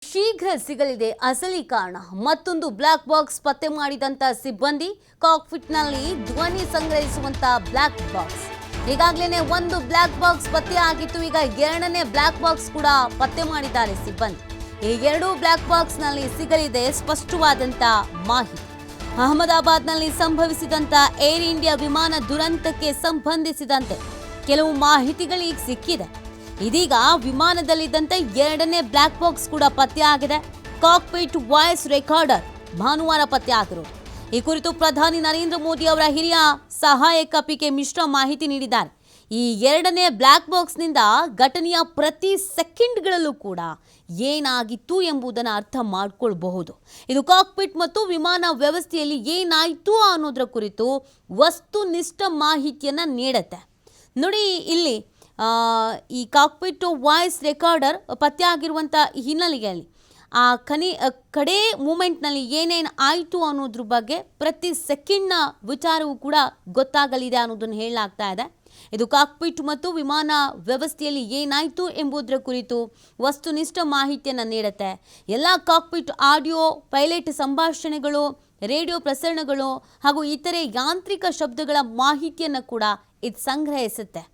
ಶೀಘ್ರ ಸಿಗಲಿದೆ ಅಸಲಿ ಕಾರಣ. ಮತ್ತೊಂದು ಬ್ಲಾಕ್ ಬಾಕ್ಸ್ ಪತ್ತೆ ಮಾಡಿದಂತ ಸಿಬ್ಬಂದಿ, ಕಾಕ್ಪಿಟ್ನಲ್ಲಿ ಧ್ವನಿ ಸಂಗ್ರಹಿಸುವಂತ ಬ್ಲಾಕ್ ಬಾಕ್ಸ್. ಈಗಾಗಲೇ ಒಂದು ಬ್ಲಾಕ್ ಬಾಕ್ಸ್ ಪತ್ತೆ ಆಗಿತ್ತು. ಈಗ ಎರಡನೇ ಬ್ಲಾಕ್ ಬಾಕ್ಸ್ ಕೂಡ ಪತ್ತೆ ಮಾಡಿದ್ದಾರೆ ಸಿಬ್ಬಂದಿ. ಈ ಎರಡೂ ಬ್ಲಾಕ್ ಬಾಕ್ಸ್ ನಲ್ಲಿ ಸಿಗಲಿದೆ ಸ್ಪಷ್ಟವಾದಂತ ಮಾಹಿತಿ. ಅಹಮದಾಬಾದ್ನಲ್ಲಿ ಸಂಭವಿಸಿದಂತ ಏರ್ ಇಂಡಿಯಾ ವಿಮಾನ ದುರಂತಕ್ಕೆ ಸಂಬಂಧಿಸಿದಂತೆ ಕೆಲವು ಮಾಹಿತಿಗಳು ಈಗ ಸಿಕ್ಕಿದೆ. ಇದೀಗ ವಿಮಾನದಲ್ಲಿದ್ದಂತೆ ಎರಡನೇ ಬ್ಲಾಕ್ ಬಾಕ್ಸ್ ಕೂಡ ಪತ್ತೆ ಆಗಿದೆ. ಕಾಕ್ಪಿಟ್ ವಾಯ್ಸ್ ರೆಕಾರ್ಡರ್ ಭಾನುವಾರ ಪತ್ತೆ ಆಗಿರೋದು. ಈ ಕುರಿತು ಪ್ರಧಾನಿ ನರೇಂದ್ರ ಮೋದಿ ಅವರ ಹಿರಿಯ ಸಹಾಯಕ ಪಿಕೆ ಮಿಶ್ರಾ ಮಾಹಿತಿ ನೀಡಿದ್ದಾರೆ. ಈ ಎರಡನೇ ಬ್ಲಾಕ್ ಬಾಕ್ಸ್ನಿಂದ ಘಟನೆಯ ಪ್ರತಿ ಸೆಕೆಂಡ್ಗಳಲ್ಲೂ ಕೂಡ ಏನಾಗಿತ್ತು ಎಂಬುದನ್ನು ಅರ್ಥ ಮಾಡಿಕೊಳ್ಳಬಹುದು. ಇದು ಕಾಕ್ಪಿಟ್ ಮತ್ತು ವಿಮಾನ ವ್ಯವಸ್ಥೆಯಲ್ಲಿ ಏನಾಯಿತು ಅನ್ನೋದರ ಕುರಿತು ವಸ್ತುನಿಷ್ಠ ಮಾಹಿತಿಯನ್ನು ನೀಡುತ್ತೆ. ನೋಡಿ, ಇಲ್ಲಿ ಈ ಕಾಕ್ಪಿಟ್ ವಾಯ್ಸ್ ರೆಕಾರ್ಡರ್ ಪತ್ತೆ ಆಗಿರುವಂಥ ಹಿನ್ನೆಲೆಯಲ್ಲಿ ಆ ಕಡೆ ಮೂಮೆಂಟ್ನಲ್ಲಿ ಏನೇನು ಆಯಿತು ಅನ್ನೋದ್ರ ಬಗ್ಗೆ ಪ್ರತಿ ಸೆಕೆಂಡ್ನ ವಿಚಾರವೂ ಕೂಡ ಗೊತ್ತಾಗಲಿದೆ ಅನ್ನೋದನ್ನು ಹೇಳಲಾಗ್ತಾ ಇದೆ. ಇದು ಕಾಕ್ಪಿಟ್ ಮತ್ತು ವಿಮಾನ ವ್ಯವಸ್ಥೆಯಲ್ಲಿ ಏನಾಯಿತು ಎಂಬುದರ ಕುರಿತು ವಸ್ತುನಿಷ್ಠ ಮಾಹಿತಿಯನ್ನು ನೀಡುತ್ತೆ. ಎಲ್ಲ ಕಾಕ್ಪಿಟ್ ಆಡಿಯೋ, ಪೈಲಟ್ ಸಂಭಾಷಣೆಗಳು, ರೇಡಿಯೋ ಪ್ರಸರಣಗಳು ಹಾಗೂ ಇತರೆ ಯಾಂತ್ರಿಕ ಶಬ್ದಗಳ ಮಾಹಿತಿಯನ್ನು ಕೂಡ ಇದು ಸಂಗ್ರಹಿಸುತ್ತೆ.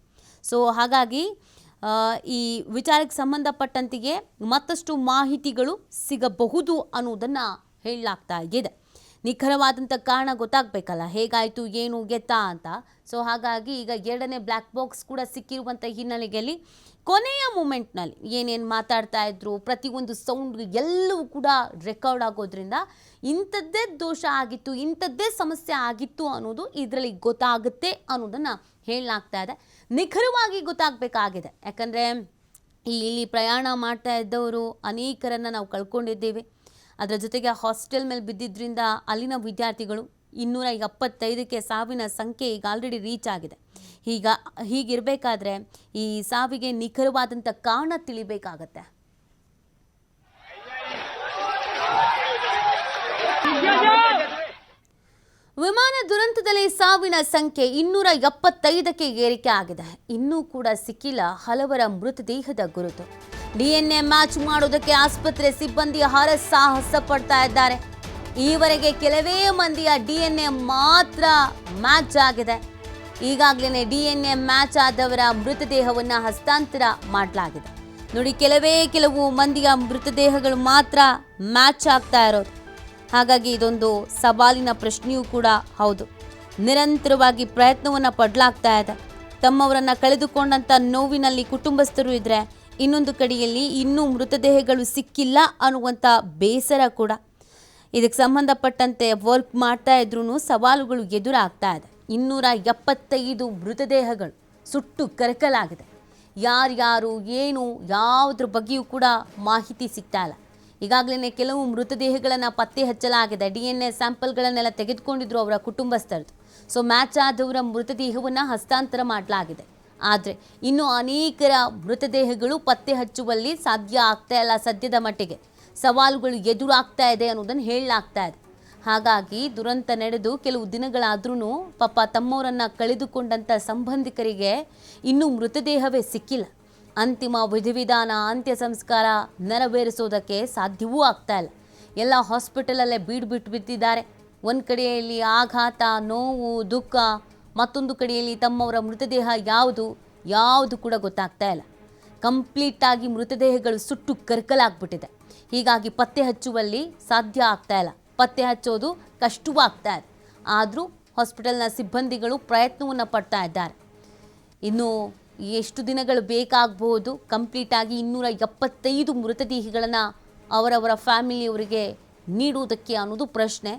ಸೊ ಹಾಗಾಗಿ ಈ ವಿಚಾರಕ್ಕೆ ಸಂಬಂಧಪಟ್ಟಂತೆಯೇ ಮತ್ತಷ್ಟು ಮಾಹಿತಿಗಳು ಸಿಗಬಹುದು ಅನ್ನೋದನ್ನು ಹೇಳಲಾಗ್ತಾ ಇದೆ. ನಿಖರವಾದಂಥ ಕಾರಣ ಗೊತ್ತಾಗಬೇಕಲ್ಲ, ಹೇಗಾಯಿತು, ಏನು ಎತ್ತಾ ಅಂತ. ಸೊ ಹಾಗಾಗಿ ಈಗ ಎರಡನೇ ಬ್ಲ್ಯಾಕ್ ಬಾಕ್ಸ್ ಕೂಡ ಸಿಕ್ಕಿರುವಂಥ ಹಿನ್ನೆಲೆಯಲ್ಲಿ ಕೊನೆಯ ಮೂಮೆಂಟ್ನಲ್ಲಿ ಏನೇನು ಮಾತಾಡ್ತಾ ಇದ್ರು, ಪ್ರತಿಯೊಂದು ಸೌಂಡ್ ಎಲ್ಲವೂ ಕೂಡ ರೆಕಾರ್ಡ್ ಆಗೋದ್ರಿಂದ ಇಂಥದ್ದೇ ದೋಷ ಆಗಿತ್ತು, ಇಂಥದ್ದೇ ಸಮಸ್ಯೆ ಆಗಿತ್ತು ಅನ್ನೋದು ಇದರಲ್ಲಿ ಗೊತ್ತಾಗುತ್ತೆ ಅನ್ನೋದನ್ನು ಹೇಳಲಾಗ್ತಾ ಇದೆ. ನಿಖರವಾಗಿ ಗೊತ್ತಾಗಬೇಕಾಗಿದೆ. ಯಾಕಂದರೆ ಇಲ್ಲಿ ಪ್ರಯಾಣ ಮಾಡ್ತಾ ಇದ್ದವರು ಅನೇಕರನ್ನು ನಾವು ಕಳ್ಕೊಂಡಿದ್ದೇವೆ. ಅದರ ಜೊತೆಗೆ ಹಾಸ್ಟೆಲ್ ಮೇಲೆ ಬಿದ್ದಿದ್ದರಿಂದ ಅಲ್ಲಿನ ವಿದ್ಯಾರ್ಥಿಗಳು 275ಕ್ಕೆ ಸಾವಿನ ಸಂಖ್ಯೆ ಈಗ ಆಲ್ರೆಡಿ ರೀಚ್ ಆಗಿದೆ. ಹೀಗಿರಬೇಕಾದ್ರೆ ಈ ಸಾವಿಗೆ ನಿಖರವಾದಂಥ ಕಾರಣ ತಿಳಿಬೇಕಾಗತ್ತೆ. ವಿಮಾನ ದುರಂತದಲ್ಲಿ ಸಾವಿನ ಸಂಖ್ಯೆ 275ಕ್ಕೆ ಏರಿಕೆ ಆಗಿದೆ. ಇನ್ನೂ ಕೂಡ ಸಿಕ್ಕಿಲ್ಲ ಹಲವರ ಮೃತದೇಹದ ಗುರುತು. DNA ಮ್ಯಾಚ್ ಮಾಡೋದಕ್ಕೆ ಆಸ್ಪತ್ರೆ ಸಿಬ್ಬಂದಿ ಹರಸಾಹಸ ಪಡ್ತಾ ಇದ್ದಾರೆ. ಈವರೆಗೆ ಕೆಲವೇ ಮಂದಿಯ DNA ಮಾತ್ರ ಮ್ಯಾಚ್ ಆಗಿದೆ. ಈಗಾಗಲೇ DNA ಮ್ಯಾಚ್ ಆದವರ ಮೃತದೇಹವನ್ನು ಹಸ್ತಾಂತರ ಮಾಡಲಾಗಿದೆ. ನೋಡಿ, ಕೆಲವು ಮಂದಿಯ ಮೃತದೇಹಗಳು ಮಾತ್ರ ಮ್ಯಾಚ್ ಆಗ್ತಾ ಇರೋದು. ಹಾಗಾಗಿ ಇದೊಂದು ಸವಾಲಿನ ಪ್ರಶ್ನೆಯೂ ಕೂಡ ಹೌದು. ನಿರಂತರವಾಗಿ ಪ್ರಯತ್ನವನ್ನು ಪಡಲಾಗ್ತಾ ಇದೆ. ತಮ್ಮವರನ್ನು ಕಳೆದುಕೊಂಡಂಥ ನೋವಿನಲ್ಲಿ ಕುಟುಂಬಸ್ಥರು ಇದ್ದರೆ, ಇನ್ನೊಂದು ಕಡೆಯಲ್ಲಿ ಇನ್ನೂ ಮೃತದೇಹಗಳು ಸಿಕ್ಕಿಲ್ಲ ಅನ್ನುವಂಥ ಬೇಸರ ಕೂಡ. ಇದಕ್ಕೆ ಸಂಬಂಧಪಟ್ಟಂತೆ ವರ್ಕ್ ಮಾಡ್ತಾ ಇದ್ರೂ ಸವಾಲುಗಳು ಎದುರಾಗ್ತಾ ಇದೆ. 275 ಮೃತದೇಹಗಳು ಸುಟ್ಟು ಕರಕಲಾಗಿದೆ. ಯಾರ್ಯಾರು ಏನು ಯಾವುದ್ರ ಬಗ್ಗೆಯೂ ಕೂಡ ಮಾಹಿತಿ ಸಿಗ್ತಾ ಇಲ್ಲ. ಈಗಾಗಲೇ ಕೆಲವು ಮೃತದೇಹಗಳನ್ನು ಪತ್ತೆ ಹಚ್ಚಲಾಗಿದೆ. DNA ಸ್ಯಾಂಪಲ್ಗಳನ್ನೆಲ್ಲ ತೆಗೆದುಕೊಂಡಿದ್ರು ಅವರ ಕುಟುಂಬಸ್ಥರದ್ದು. ಸೊ ಮ್ಯಾಚ್ ಆದವರ ಮೃತದೇಹವನ್ನು ಹಸ್ತಾಂತರ ಮಾಡಲಾಗಿದೆ. ಆದರೆ ಇನ್ನೂ ಅನೇಕರ ಮೃತದೇಹಗಳು ಪತ್ತೆ ಹಚ್ಚುವಲ್ಲಿ ಸಾಧ್ಯ ಆಗ್ತಾ ಇಲ್ಲ. ಸದ್ಯದ ಮಟ್ಟಿಗೆ ಸವಾಲುಗಳು ಎದುರಾಗ್ತಾ ಇದೆ ಅನ್ನೋದನ್ನು ಹೇಳಲಾಗ್ತಾ ಇದೆ. ಹಾಗಾಗಿ ದುರಂತ ನಡೆದು ಕೆಲವು ದಿನಗಳಾದ್ರೂ ಪಾಪ ತಮ್ಮವರನ್ನು ಕಳೆದುಕೊಂಡಂಥ ಸಂಬಂಧಿಕರಿಗೆ ಇನ್ನೂ ಮೃತದೇಹವೇ ಸಿಕ್ಕಿಲ್ಲ. ಅಂತಿಮ ವಿಧಿವಿಧಾನ, ಅಂತ್ಯ ಸಂಸ್ಕಾರ ನೆರವೇರಿಸೋದಕ್ಕೆ ಸಾಧ್ಯವೂ ಆಗ್ತಾ ಇಲ್ಲ. ಎಲ್ಲ ಹಾಸ್ಪಿಟಲಲ್ಲೇ ಬಿಟ್ಟು ಬಿಟ್ಟಿದ್ದಾರೆ. ಒಂದು ಕಡೆಯಲ್ಲಿ ಆಘಾತ, ನೋವು, ದುಃಖ, ಮತ್ತೊಂದು ಕಡೆಯಲ್ಲಿ ತಮ್ಮವರ ಮೃತದೇಹ ಯಾವುದು ಕೂಡ ಗೊತ್ತಾಗ್ತಾ ಇಲ್ಲ. ಕಂಪ್ಲೀಟಾಗಿ ಮೃತದೇಹಗಳು ಸುಟ್ಟು ಕರಕಲಾಗ್ಬಿಟ್ಟಿದೆ. ಹೀಗಾಗಿ ಪತ್ತೆ ಹಚ್ಚುವಲ್ಲಿ ಸಾಧ್ಯ ಆಗ್ತಾ ಇಲ್ಲ. ಪತ್ತೆ ಹಚ್ಚೋದು ಕಷ್ಟವಾಗ್ತಾ ಇದೆ. ಆದರೂ ಹಾಸ್ಪಿಟಲ್ನ ಸಿಬ್ಬಂದಿಗಳು ಪ್ರಯತ್ನವನ್ನು ಪಡ್ತಾ ಇದ್ದಾರೆ. ಇನ್ನು ಎಷ್ಟು ದಿನಗಳು ಬೇಕಾಗಬಹುದು ಕಂಪ್ಲೀಟಾಗಿ 275 ಮೃತದೇಹಗಳನ್ನು ಅವರವರ ಫ್ಯಾಮಿಲಿಯವರಿಗೆ ನೀಡುವುದಕ್ಕೆ ಅನ್ನೋದು ಪ್ರಶ್ನೆ.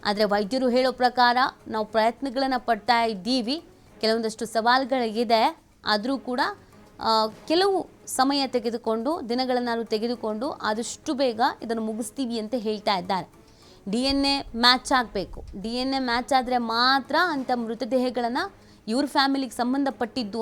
ಆದರೆ ವೈದ್ಯರು ಹೇಳೋ ಪ್ರಕಾರ ನಾವು ಪ್ರಯತ್ನಗಳನ್ನು ಪಡ್ತಾ ಇದ್ದೀವಿ. ಕೆಲವೊಂದಷ್ಟು ಸವಾಲುಗಳಿದೆ. ಆದರೂ ಕೂಡ ಕೆಲವು ಸಮಯ ತೆಗೆದುಕೊಂಡು, ದಿನಗಳನ್ನು ತೆಗೆದುಕೊಂಡು ಆದಷ್ಟು ಬೇಗ ಇದನ್ನು ಮುಗಿಸ್ತೀವಿ ಅಂತ ಹೇಳ್ತಾ ಇದ್ದಾರೆ. DNA ಮ್ಯಾಚ್ ಆಗಬೇಕು. DNA ಮ್ಯಾಚ್ ಆದರೆ ಮಾತ್ರ ಅಂಥ ಮೃತದೇಹಗಳನ್ನು ಇವ್ರ ಫ್ಯಾಮಿಲಿಗೆ ಸಂಬಂಧಪಟ್ಟಿದ್ದು